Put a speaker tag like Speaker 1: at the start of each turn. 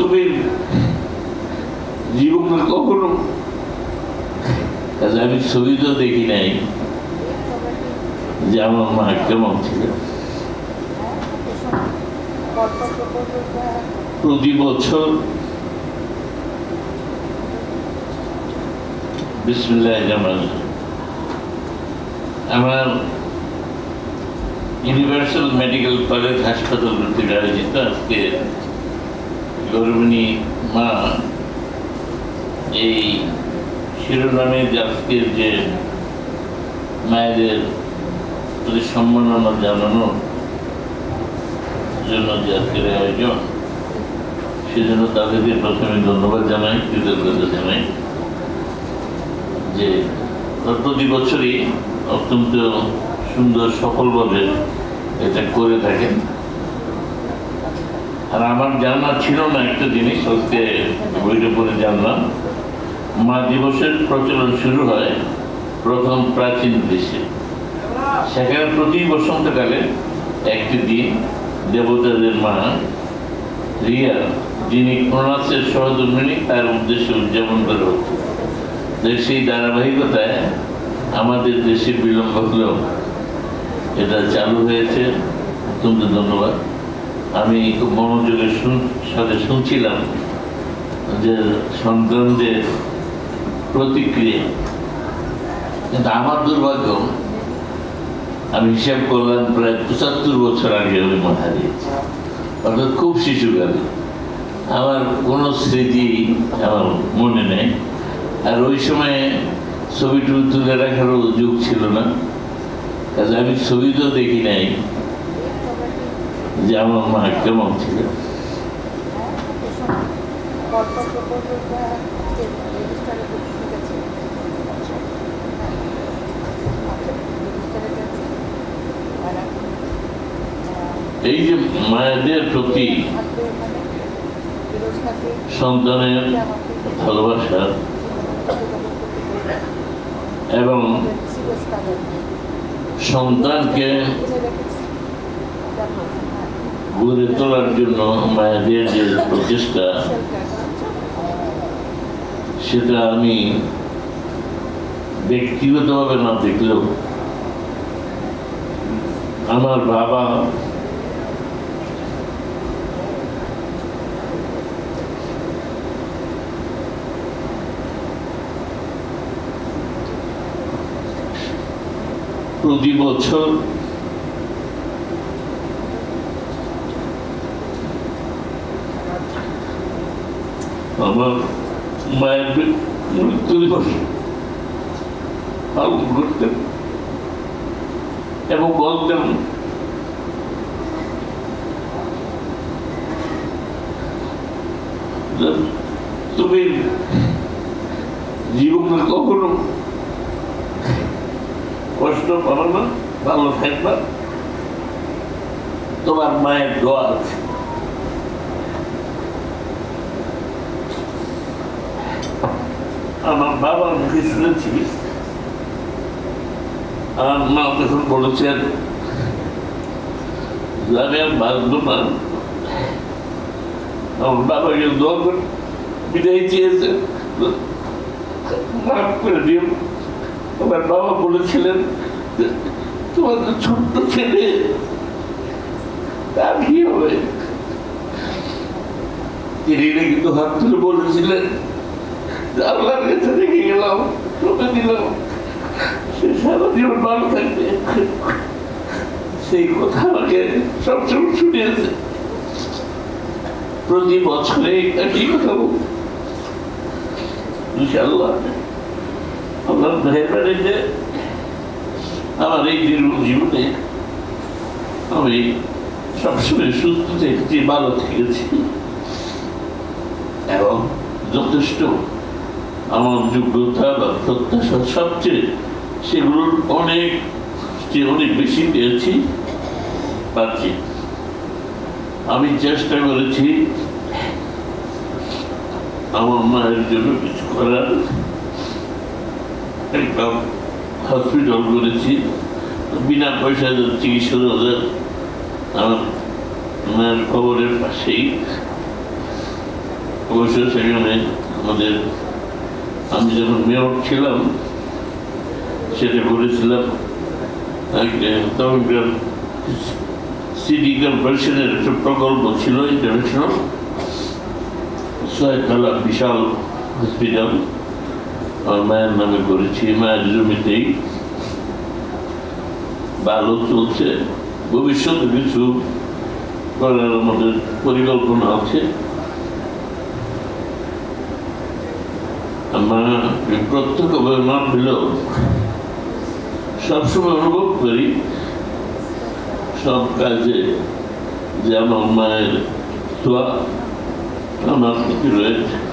Speaker 1: তুমি জীবনে কখনো, আমি ছবি তো দেখি নাই যে আমার মা কেমন ছিল। প্রতি বছর বিসমিল্লাহির রহমানির রহিম আমার ইউনিভার্সাল মেডিকেল কলেজ হাসপাতাল থেকে আয়োজিত আজকে গর্ভিণী মা এই শিরোনামে আজকের যে মায়েদের প্রতি সম্মাননা জানানোর জন্য যে আজকের আয়োজন, সেজন্য তাদেরকে প্রথমে ধন্যবাদ জানাই, কৃতজ্ঞতা জানাই যে প্রতি বছরই অত্যন্ত সুন্দর সফলভাবে এটা করে থাকেন। আর আমার জানা ছিল না একটা জিনিস, আজকে বইটা পড়ে জানলাম, মা দিবসের প্রচলন শুরু হয় প্রথম প্রাচীন দেশে। সেখানে প্রতি বসন্তকালে একটি দিন দেবতাদের মা রিয়া, যিনি ক্রোনাসের সহধর্মিণী, তার উদ্দেশ্যে উদযাপন করা হচ্ছে। সেই ধারাবাহিকতায় আমাদের দেশে বিলম্ব হলেও এটা চালু হয়েছে, অত্যন্ত ধন্যবাদ। আমি খুব মনোযোগের সাথে শুনছিলাম যে সন্তানদের প্রতিক্রিয়া, কিন্তু আমার দুর্ভাগ্য, আমি হিসাব করলাম প্রায় ৭৫ বছর আগে আমি মা হারিয়েছি, অর্থাৎ খুব শিশুকালে। আমার কোনো স্মৃতি আমার মনে নেই, আর ওই সময় ছবি টবি তুলে রাখারও যুগ ছিল না, কাজে আমি ছবি তো দেখি নাই যে আমার মা কেমন ছিল। এই যে মায়েদের প্রতি সন্তানের ভালোবাসা এবং সন্তানকে গড়ে তোলার জন্য মায়েদের যে প্রচেষ্টা, সেটা আমি ব্যক্তিগতভাবে না দেখলেও আমার বাবা প্রতি বছর আমার মায়ের মৃত্যু দিবস পালন করতেন এবং বলতেন তুমি জীবনে কখনো কষ্ট পাবো না, ভালো থাকবা, তোমার মায়ের দোয়া আছে। আমার বাবার মুখে শুনেছি, আমার মা যখন বলেছেন আমি আর বাঁচবো না, আমার বাবাকে দোয়া করে বিদায় চেয়েছে, মাফ করে দিও। আমার বাবা বলেছিলেন তোমাদের ছোট্ট ছেলে, তার কি হবে? তিনি কিন্তু হাত তুলে বলেছিলেন আল্লাহর কাছে রেখে গেলাম, তোকে দিলাম, সে সারা জীবন ভালো থাকবে। সেই কথা আমাকে সবসময় শুনিয়েছে, প্রতি বছরে একই কথা বল। ইনশাআল্লাহ আমার মেহেরবানিতে আমার এই জীবনে আমি সবসময় সুস্থ থেকেছি, ভালো থেকেছি এবং যথেষ্ট আমার যোগ্যতা বা প্রত্যাশা সবচেয়ে সেগুলোর অনেক বেশি পেয়েছি, পাচ্ছি। আমি চেষ্টা করেছি আমার মায়ের জন্য কিছু করার, একটা হসপিটাল করেছি, বিনা পয়সায় চিকিৎসা আমার মায়ের খবরের পাশেই। অবশ্য সেখানে আমাদের, আমি যখন মেয়র ছিলাম সেটা করেছিলাম, তখনকার সিটি কর্পোরেশনের একটা প্রকল্প ছিল ইন্টারন্যাশনাল, 6 তলা বিশাল হসপিটাল আমার মায়ের নামে করেছি, মায়ের জমিতেই। ভালো চলছে, ভবিষ্যতে কিছু করার আমাদের পরিকল্পনা আছে। আমরা প্রত্যক্ষভাবে না পেলেও সবসময় অনুভব করি সব কাজে যে আমার মায়ের দোয়া আমার প্রতি রয়েছে।